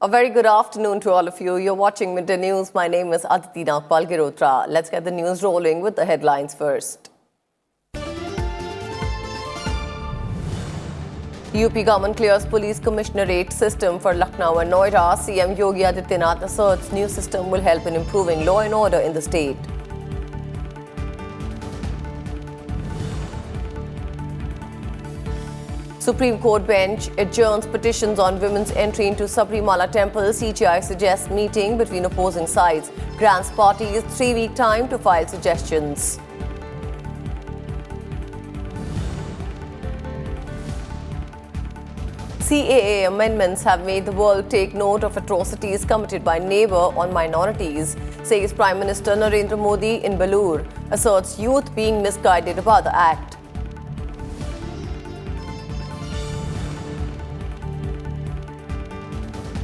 A very good afternoon to all of you. You're watching Midday News. My name is Aditi Nagpal. Let's get the news rolling with the headlines first. UP government clears police commissionerate system for Lucknow and Noida. CM Yogi Adityanath asserts new system will help in improving law and order in the state. Supreme Court bench adjourns petitions on women's entry into Sabarimala temple. CGI suggests meeting between opposing sides. Grants parties 3-week time to file suggestions. CAA amendments have made the world take note of atrocities committed by neighbour on minorities, says Prime Minister Narendra Modi in Belur. Asserts youth being misguided about the act.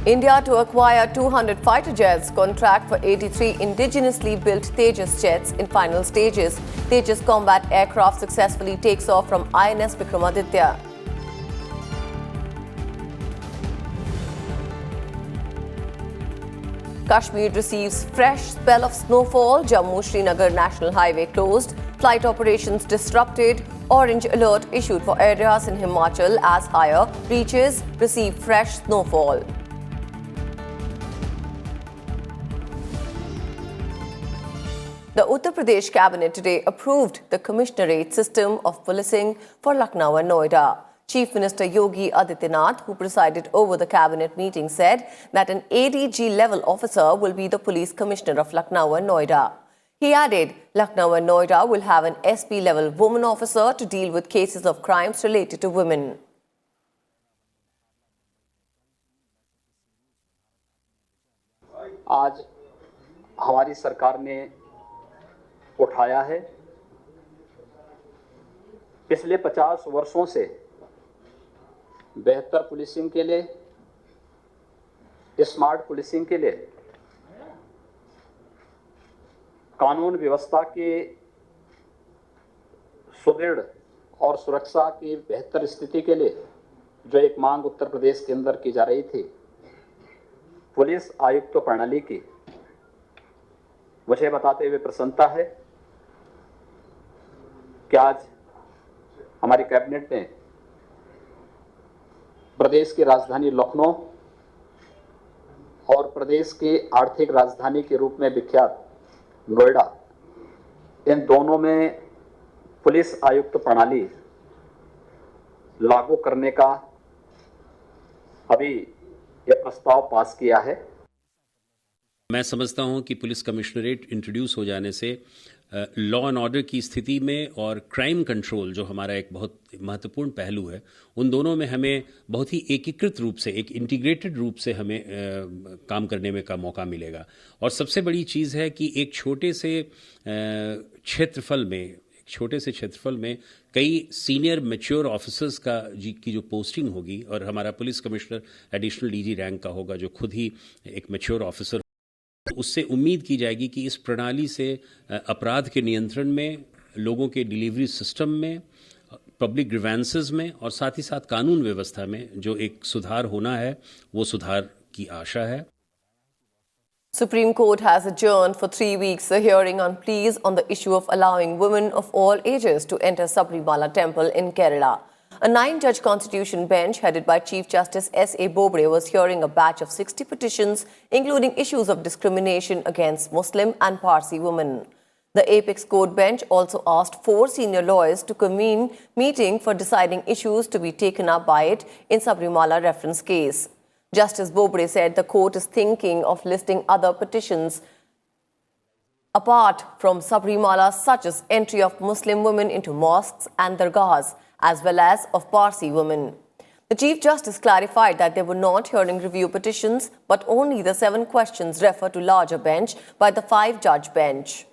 India to acquire 200 fighter jets, contract for 83 indigenously built Tejas jets in final stages. Tejas combat aircraft successfully takes off from INS Vikramaditya. Kashmir receives fresh spell of snowfall. Jammu-Srinagar National Highway closed. Flight operations disrupted. Orange alert issued for areas in Himachal as higher reaches receive fresh snowfall. The Uttar Pradesh cabinet today approved the commissionerate system of policing for Lucknow and Noida. Chief Minister Yogi Adityanath, who presided over the cabinet meeting, said that an ADG level officer will be the police commissioner of Lucknow and Noida. He added Lucknow and Noida will have an SP level woman officer to deal with cases of crimes related to women. आज हमारी सरकार ने उठाया है। पिछले 50 वर्षों से बेहतर पुलिसिंग के लिए, स्मार्ट पुलिसिंग के लिए, कानून व्यवस्था के सुदृढ़ और सुरक्षा की बेहतर स्थिति के लिए जो एक मांग उत्तर प्रदेश के अंदर की जा रही थी, पुलिस आयुक्त प्रणाली की, मुझे बताते हुए प्रसन्नता है कि आज हमारी कैबिनेट ने प्रदेश की राजधानी लखनऊ और प्रदेश की आर्थिक राजधानी के रूप में विख्यात नोएडा, इन दोनों में पुलिस आयुक्त प्रणाली लागू करने का अभी यह प्रस्ताव पास किया है। मैं समझता हूं कि पुलिस कमिश्नरेट इंट्रोड्यूस हो जाने से लॉ एंड ऑर्डर की स्थिति में और क्राइम कंट्रोल जो हमारा एक बहुत महत्वपूर्ण पहलू है, उन दोनों में हमें बहुत ही एकीकृत रूप से, एक इंटीग्रेटेड रूप से हमें काम करने में का मौका मिलेगा। और सबसे बड़ी चीज़ है कि एक छोटे से क्षेत्रफल में कई सीनियर मैच्योर ऑफिसर्स की जो पोस्टिंग होगी, और हमारा police commissioner additional DG rank का होगा जो खुद ही एक मैच्योर ऑफिसर, उससे उम्मीद की जाएगी कि इस प्रणाली से अपराध के नियंत्रण में, लोगों के डिलीवरी सिस्टम में, पब्लिक ग्रीवेंसेस में और साथ ही साथ कानून व्यवस्था में जो एक सुधार होना है, वो सुधार की आशा है। Supreme Court has adjourned for 3 weeks a hearing on pleas on the issue of allowing women of all ages to enter Sabarimala temple in Kerala. A 9-judge constitution bench headed by Chief Justice S.A. Bobre was hearing a batch of 60 petitions, including issues of discrimination against Muslim and Parsi women. The Apex Court bench also asked 4 senior lawyers to convene meeting for deciding issues to be taken up by it in Sabarimala reference case. Justice Bobre said the court is thinking of listing other petitions apart from Sabarimala, such as entry of Muslim women into mosques and dargahs, as well as of Parsi women. The Chief Justice clarified that they were not hearing review petitions, but only the 7 questions referred to larger bench by the 5-judge bench.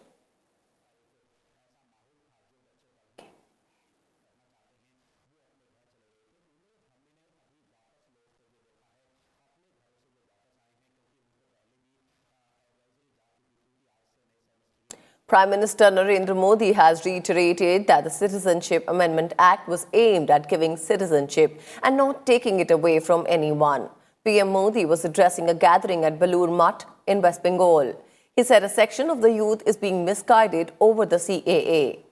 Prime Minister Narendra Modi has reiterated that the Citizenship Amendment Act was aimed at giving citizenship and not taking it away from anyone. PM Modi was addressing a gathering at Balur Math in West Bengal. He said a section of the youth is being misguided over the CAA.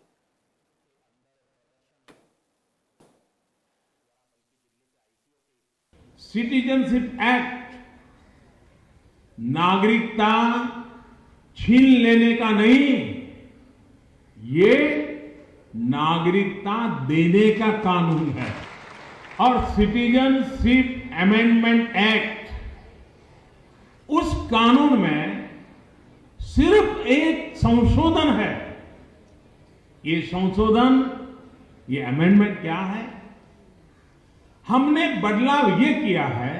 Citizenship act नागरिकता छीन लेने का नहीं, ये नागरिकता देने का कानून है। और सिटीजनशिप अमेंडमेंट एक्ट, उस कानून में सिर्फ एक संशोधन है। ये संशोधन, ये अमेंडमेंट क्या है? हमने बदलाव ये किया है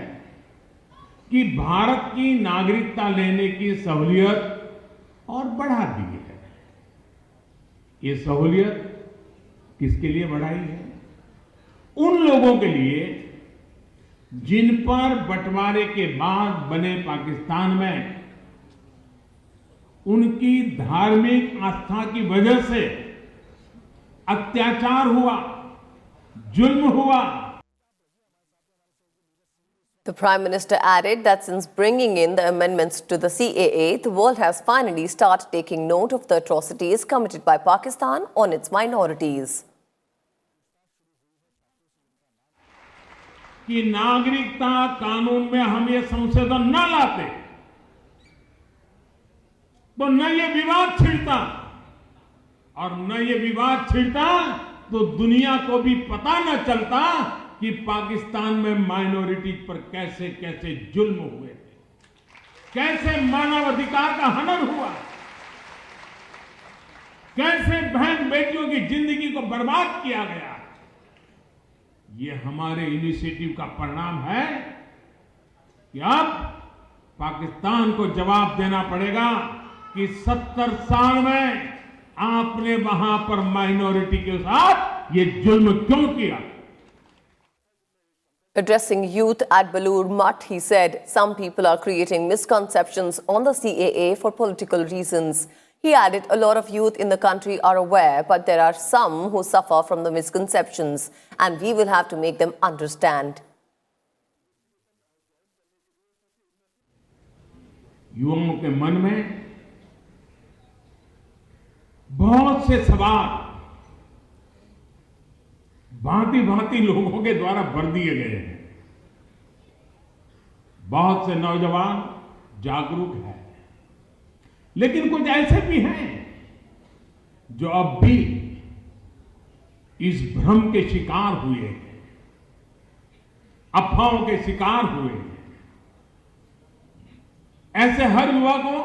कि भारत की नागरिकता लेने की सहूलियत और बढ़ा दी है। ये सहूलियत किसके लिए बढ़ाई है? उन लोगों के लिए जिन पर बंटवारे के बाद बने पाकिस्तान में उनकी धार्मिक आस्था की वजह से अत्याचार हुआ, जुल्म हुआ। The Prime Minister added that since bringing in the amendments to the CAA, the world has finally started taking note of the atrocities committed by Pakistan on its minorities. कि नागरिकता कानून में हम ये संशोधन न लाते तो न ये विवाद छिड़ता, और न ये विवाद छिड़ता तो दुनिया को भी पता न चलता कि पाकिस्तान में माइनॉरिटीज पर कैसे कैसे जुल्म हुए थे, कैसे मानवाधिकार का हनन हुआ, कैसे बहन बेटियों की जिंदगी को बर्बाद किया गया। ये हमारे इनिशिएटिव का परिणाम है कि अब पाकिस्तान को जवाब देना पड़ेगा कि 70 साल में आपने वहां पर माइनॉरिटी के साथ ये जुल्म क्यों किया। Addressing youth at Balur Math, he said some people are creating misconceptions on the CAA for political reasons. He added a lot of youth in the country are aware, but there are some who suffer from the misconceptions, and we will have to make them understand. युवाओं के मन में बहुत से सवाल भांति भांति लोगों के द्वारा भर दिए गए हैं। बहुत से नौजवान जागरूक हैं, लेकिन कुछ ऐसे भी हैं जो अब भी इस भ्रम के शिकार हुए हैं, अफवाहों के शिकार हुए हैं। ऐसे हर युवा को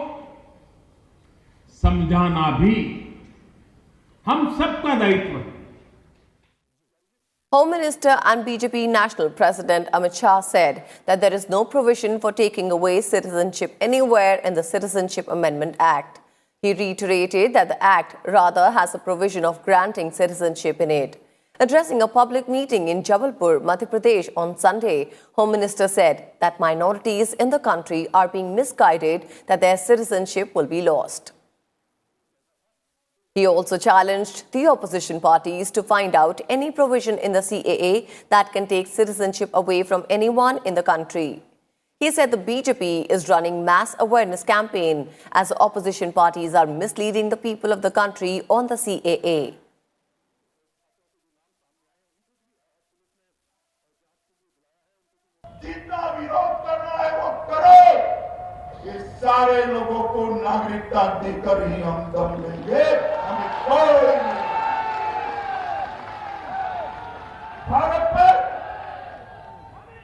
समझाना भी हम सबका दायित्व है। Home Minister and BJP National President Amit Shah said that there is no provision for taking away citizenship anywhere in the Citizenship Amendment Act. He reiterated that the Act rather has a provision of granting citizenship in it. Addressing a public meeting in Jabalpur, Madhya Pradesh on Sunday, Home Minister said that minorities in the country are being misguided that their citizenship will be lost. He also challenged the opposition parties to find out any provision in the CAA that can take citizenship away from anyone in the country. He said the BJP is running mass awareness campaign as opposition parties are misleading the people of the country on the CAA. जितना विरोध करना है वो करो, ये सारे लोगों को नागरिकता देकर ही हम दम लेंगे। हमें कोई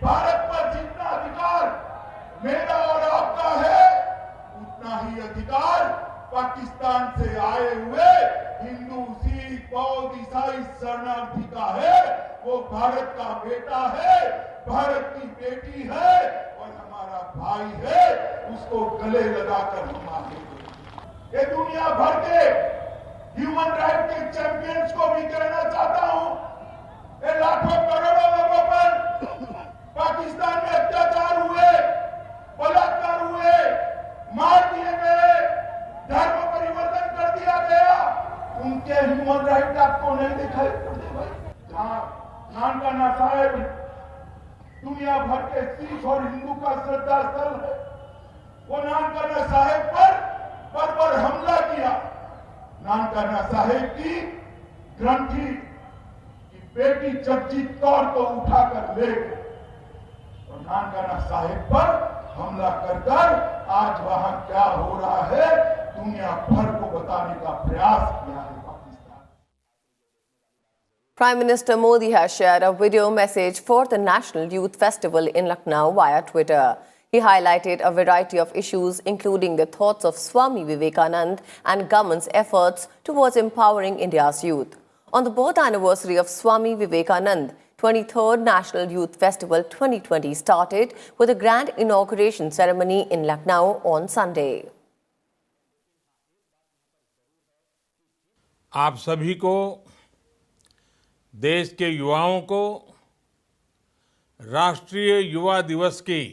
भारत पर जितना अधिकार मेरा और आपका है, उतना ही अधिकार पाकिस्तान से आए हुए हिंदू, सिख, बौद्ध, ईसाई शरणार्थी का है। वो भारत का बेटा है, भारत की बेटी है और हमारा भाई है। उसको गले लगाकर हम आगे बढ़ेंगे। ये दुनिया भर के ह्यूमन राइट के चैंपियंस को भी कहना चाहता हूं, ये लाखों करोड़ों लोगों पर पाकिस्तान में अत्याचार हुए, बलात्कार हुए, मार दिए गए, धर्म परिवर्तन कर दिया गया, उनके ह्यूमन राइट आपको नहीं दिखाई पड़ते भाई। जहां खान का साहेब दुनिया भर के सिख और हिंदू का श्रद्धा स्थल है। वो नानकाना साहेब पर बर्बर हमला किया। नानकाना साहेब की ग्रंथि की बेटी जगजीत कौर को उठाकर ले गए और नानकाना साहेब पर हमला कर आज वहां क्या हो रहा है दुनिया भर को बताने का प्रयास किया है Pakistan. Prime Minister Modi has shared a video message for the National Youth Festival in Lucknow via Twitter. He highlighted a variety of issues, including the thoughts of Swami Vivekananda and government's efforts towards empowering India's youth. On the birth anniversary of Swami Vivekananda, 23rd National Youth Festival 2020 started with a grand inauguration ceremony in Lucknow on Sunday. आप सभी को, देश के युवाओं को राष्ट्रीय युवा दिवस की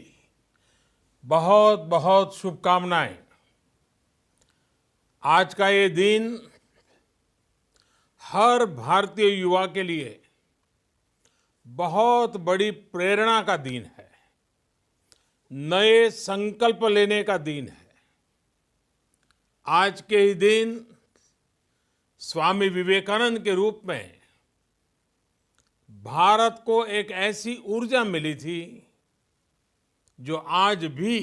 बहुत बहुत शुभकामनाएं। आज का ये दिन हर भारतीय युवा के लिए बहुत बड़ी प्रेरणा का दिन है, नए संकल्प लेने का दिन है। आज के ही दिन स्वामी विवेकानंद के रूप में भारत को एक ऐसी ऊर्जा मिली थी जो आज भी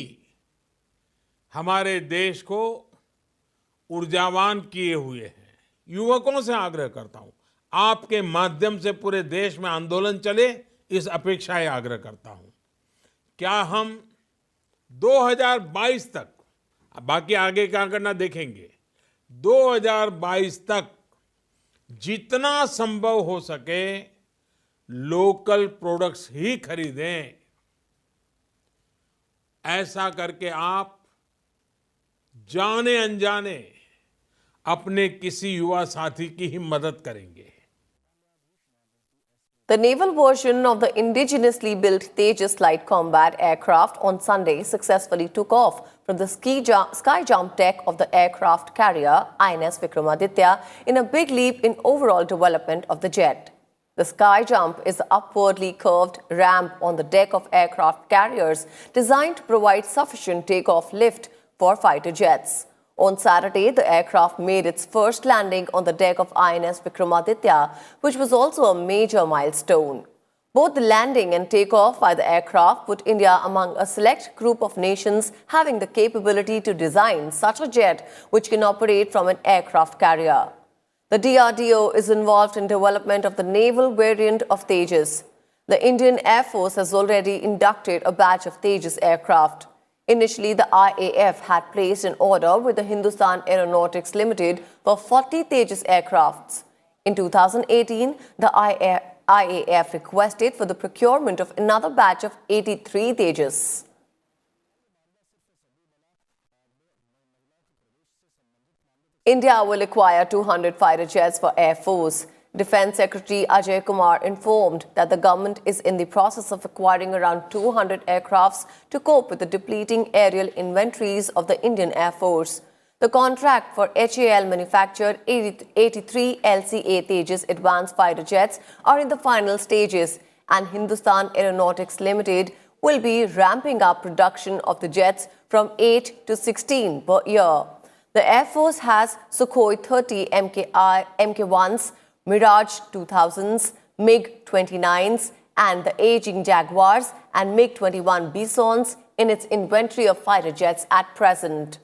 हमारे देश को ऊर्जावान किए हुए है। युवकों से आग्रह करता हूं, आपके माध्यम से पूरे देश में आंदोलन चले, इस अपेक्षाएं आग्रह करता हूं। क्या हम 2022 तक, बाकी आगे क्या करना देखेंगे, 2022 तक जितना संभव हो सके लोकल प्रोडक्ट्स ही खरीदें। ऐसा करके आप जाने अनजाने अपने किसी युवा साथी की ही मदद करेंगे। The naval version of the indigenously built Tejas light combat aircraft on Sunday successfully took off from the sky jump deck of the aircraft carrier INS Vikramaditya in a big leap in overall development of the jet. The sky jump is an upwardly curved ramp on the deck of aircraft carriers designed to provide sufficient takeoff lift for fighter jets. On Saturday, the aircraft made its first landing on the deck of INS Vikramaditya, which was also a major milestone. Both the landing and takeoff by the aircraft put India among a select group of nations having the capability to design such a jet which can operate from an aircraft carrier. The DRDO is involved in development of the naval variant of Tejas. The Indian Air Force has already inducted a batch of Tejas aircraft. Initially, the IAF had placed an order with the Hindustan Aeronautics Limited for 40 Tejas aircrafts. In 2018, the IAF requested for the procurement of another batch of 83 Tejas. India will acquire 200 fighter jets for Air Force. Defence Secretary Ajay Kumar informed that the government is in the process of acquiring around 200 aircrafts to cope with the depleting aerial inventories of the Indian Air Force. The contract for HAL manufactured 83 LCA Tejas advanced fighter jets are in the final stages, and Hindustan Aeronautics Limited will be ramping up production of the jets from 8 to 16 per year. The Air Force has Sukhoi 30 Mk1s, Mirage 2000s, MiG-29s and the aging Jaguars and MiG-21 Bisons in its inventory of fighter jets at present.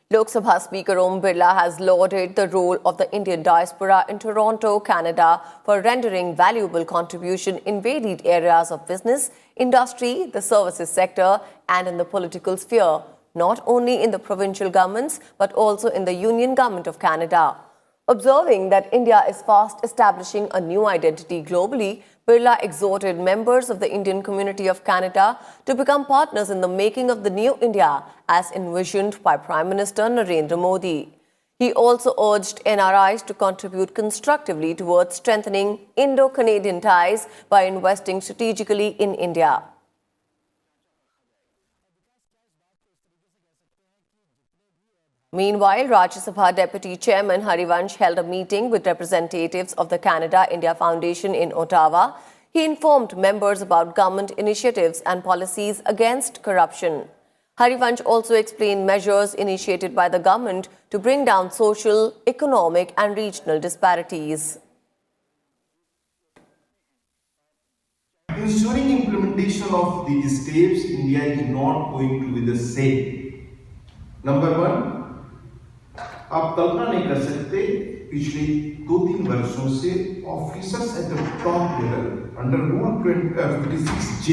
Lok Sabha Speaker Om Birla has lauded the role of the Indian diaspora in Toronto, Canada for rendering valuable contribution in varied areas of business, industry, the services sector and in the political sphere, not only in the provincial governments but also in the Union Government of Canada. Observing that India is fast establishing a new identity globally, Birla exhorted members of the Indian community of Canada to become partners in the making of the new India as envisioned by Prime Minister Narendra Modi. He also urged NRIs to contribute constructively towards strengthening Indo-Canadian ties by investing strategically in India. Meanwhile, Rajya Sabha Deputy Chairman Harivansh held a meeting with representatives of the Canada-India Foundation in Ottawa. He informed members about government initiatives and policies against corruption. Harivansh also explained measures initiated by the government to bring down social, economic and regional disparities. Ensuring implementation of these steps, India is not going to be the same. Number one, आप कल्पना नहीं कर सकते पिछले 2-3 वर्षों से officers at the top level under rule 56J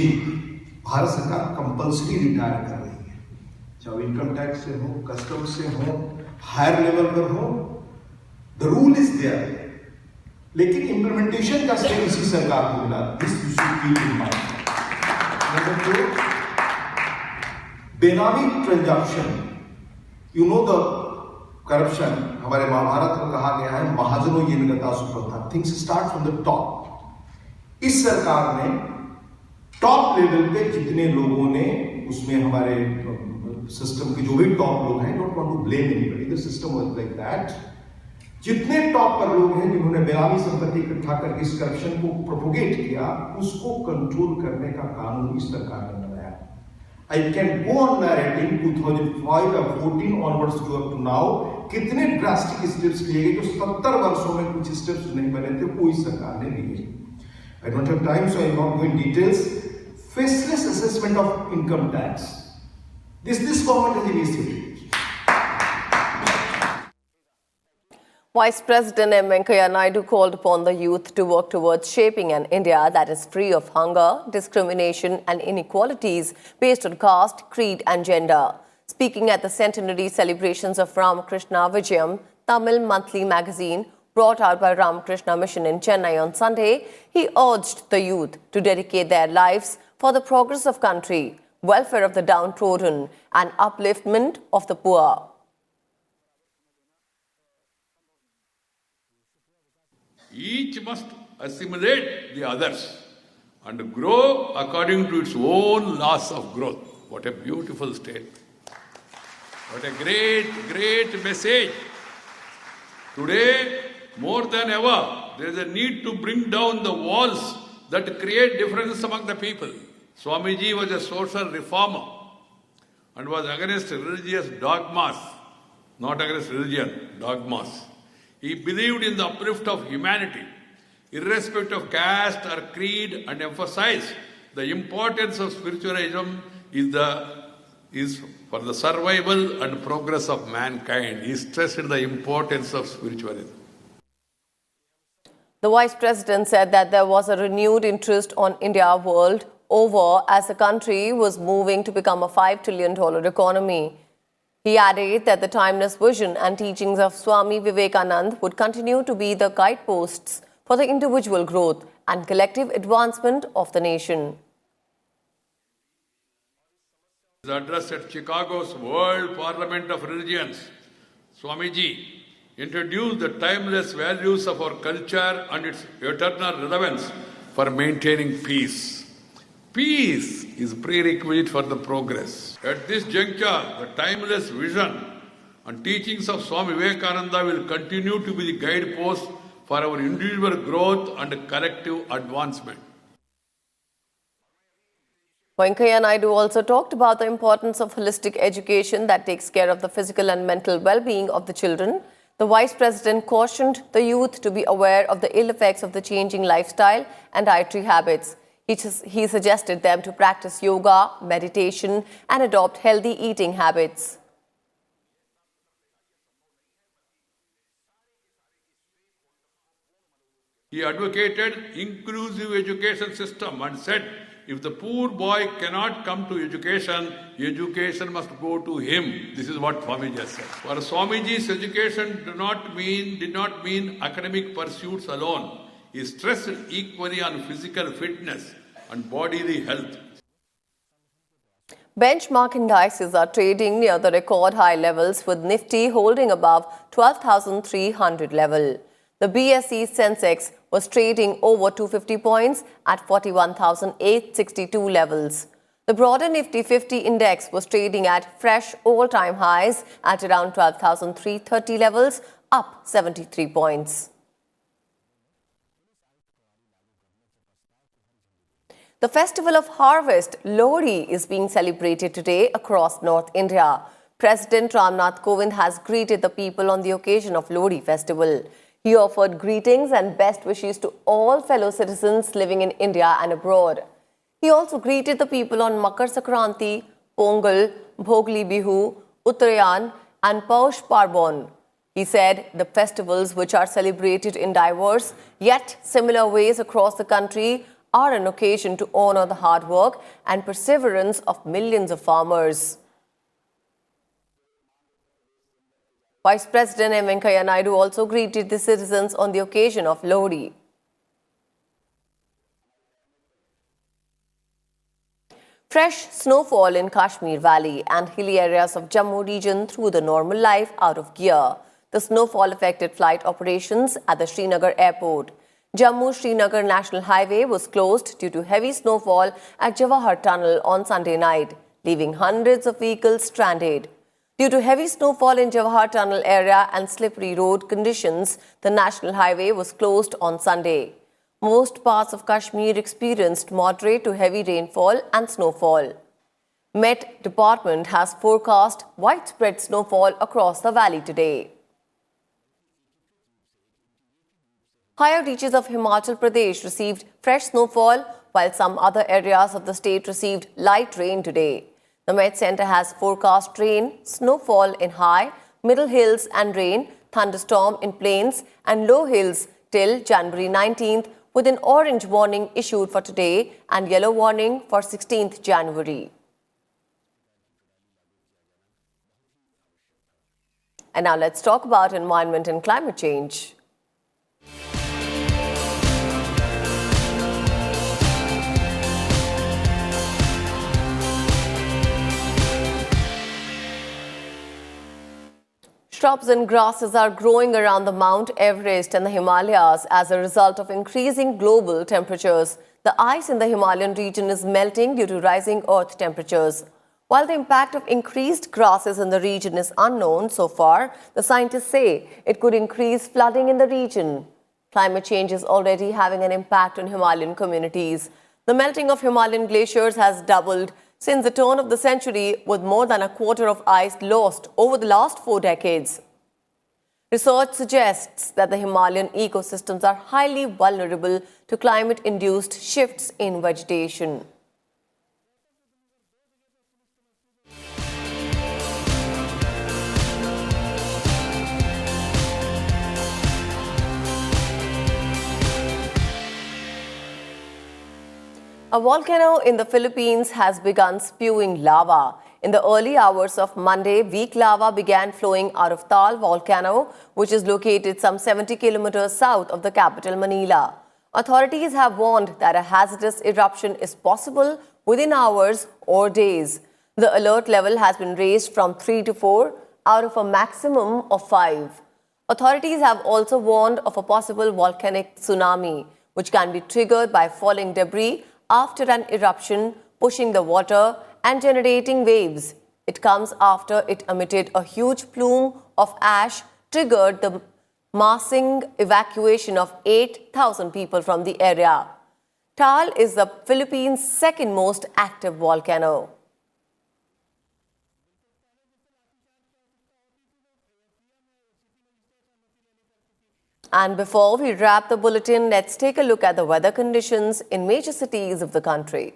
Bharat सरकार compulsory retire कर रही है, चाहे इनकम टैक्स से हो, कस्टम से हो, हायर लेवल पर हो, द रूल इज देयर, लेकिन इंप्लीमेंटेशन का स्टेप इसी सरकार को मिला. This you should keep in mind. Number 2, benami transaction, you know the corruption, हमारे महाभारत में कहा गया है महाजनों ये निगता सुप्रथा, things start from the top. इस सरकार ने टॉप लेवल पे जितने लोगों ने उसमें हमारे सिस्टम के जो भी टॉप लोग हैं, don't want to blame anybody, the system was like that, जितने टॉप पर लोग हैं जिन्होंने बेनामी संपत्ति इकट्ठा करके इस करप्शन को प्रोपोगेट किया, उसको कंट्रोल करने का कानून इस सरकार ने बनाया. I can go on narrating 2005 or 14 onwards to up to now, कितने ड्रास्टिक स्टेप्स लिए गए जो 70 वर्षों में कुछ स्टेप्स नहीं बने थे, कोई सरकार ने लिए. I don't have time, so I will not go in details. Faceless assessment of income tax. This government has initiated. Vice President M. Venkaiah Naidu called upon the youth to work towards shaping an India that is free of hunger, discrimination and inequalities based on caste, creed and gender. Speaking at the centenary celebrations of Ramakrishna Vijayam, Tamil monthly magazine brought out by Ramakrishna Mission in Chennai on Sunday, he urged the youth to dedicate their lives for the progress of country, welfare of the downtrodden and upliftment of the poor. Each must assimilate the others and grow according to its own laws of growth. What a beautiful statement. What a great, great message. Today, more than ever, there is a need to bring down the walls that create differences among the people. Swamiji was a social reformer and was against religious dogmas, not against religion, dogmas. He believed in the uplift of humanity, irrespective of caste or creed, and emphasized the importance of spiritualism is for the survival and progress of mankind. He stressed the importance of spiritualism. The Vice President said that there was a renewed interest on India world over as the country was moving to become a $5 trillion economy. He added that the timeless vision and teachings of Swami Vivekananda would continue to be the guideposts for the individual growth and collective advancement of the nation. His address at Chicago's World Parliament of Religions, Swamiji introduced the timeless values of our culture and its eternal relevance for maintaining peace. Peace is prerequisite for the progress. At this juncture, the timeless vision and teachings of Swami Vivekananda will continue to be the guidepost for our individual growth and collective advancement. Venkaiah Naidu also talked about the importance of holistic education that takes care of the physical and mental well-being of the children. The Vice President cautioned the youth to be aware of the ill effects of the changing lifestyle and dietary habits. He suggested them to practice yoga, meditation, and adopt healthy eating habits. He advocated inclusive education system and said, if the poor boy cannot come to education, education must go to him. This is what Swamiji has said. For Swamiji's education did not mean academic pursuits alone. He stressed equally on physical fitness and bodily health. Benchmark indices are trading near the record high levels, with Nifty holding above 12,300 level. The BSE Sensex was trading over 250 points at 41,862 levels. The broader Nifty 50 index was trading at fresh all-time highs at around 12,330 levels, up 73 points. The festival of harvest, Lodi, is being celebrated today across North India. President Ramnath Kovind has greeted the people on the occasion of Lodi festival. He offered greetings and best wishes to all fellow citizens living in India and abroad. He also greeted the people on Makar Sankranti, Pongal, Bhogli Bihu, Uttarayan and Paush Parbon. He said the festivals, which are celebrated in diverse yet similar ways across the country, are an occasion to honor the hard work and perseverance of millions of farmers. Vice President M. Venkaiah Naidu also greeted the citizens on the occasion of Lodi. Fresh snowfall in Kashmir Valley and hilly areas of Jammu region threw the normal life out of gear. The snowfall affected flight operations at the Srinagar airport. Jammu-Srinagar National Highway was closed due to heavy snowfall at Jawahar Tunnel on Sunday night, leaving hundreds of vehicles stranded. Due to heavy snowfall in Jawahar Tunnel area and slippery road conditions, the National Highway was closed on Sunday. Most parts of Kashmir experienced moderate to heavy rainfall and snowfall. Met Department has forecast widespread snowfall across the valley today. Higher reaches of Himachal Pradesh received fresh snowfall, while some other areas of the state received light rain today. The Met Centre has forecast rain, snowfall in high, middle hills and rain, thunderstorm in plains and low hills till January 19th, with an orange warning issued for today and yellow warning for 16th January. And now let's talk about environment and climate change. Shrubs and grasses are growing around the Mount Everest and the Himalayas as a result of increasing global temperatures. The ice in the Himalayan region is melting due to rising earth temperatures. While the impact of increased grasses in the region is unknown so far, the scientists say it could increase flooding in the region. Climate change is already having an impact on Himalayan communities. The melting of Himalayan glaciers has doubled since the turn of the century, with more than a quarter of ice lost over the last 4 decades. Research suggests that the Himalayan ecosystems are highly vulnerable to climate-induced shifts in vegetation. A volcano in the Philippines has begun spewing lava. In the early hours of Monday, weak lava began flowing out of Taal volcano, which is located some 70 kilometers south of the capital, Manila. Authorities have warned that a hazardous eruption is possible within hours or days. The alert level has been raised from 3 to 4 out of a maximum of 5. Authorities have also warned of a possible volcanic tsunami, which can be triggered by falling debris after an eruption, pushing the water and generating waves. It comes after it emitted a huge plume of ash, triggered the massing evacuation of 8,000 people from the area. Taal is the Philippines' second most active volcano. And before we wrap the bulletin, let's take a look at the weather conditions in major cities of the country.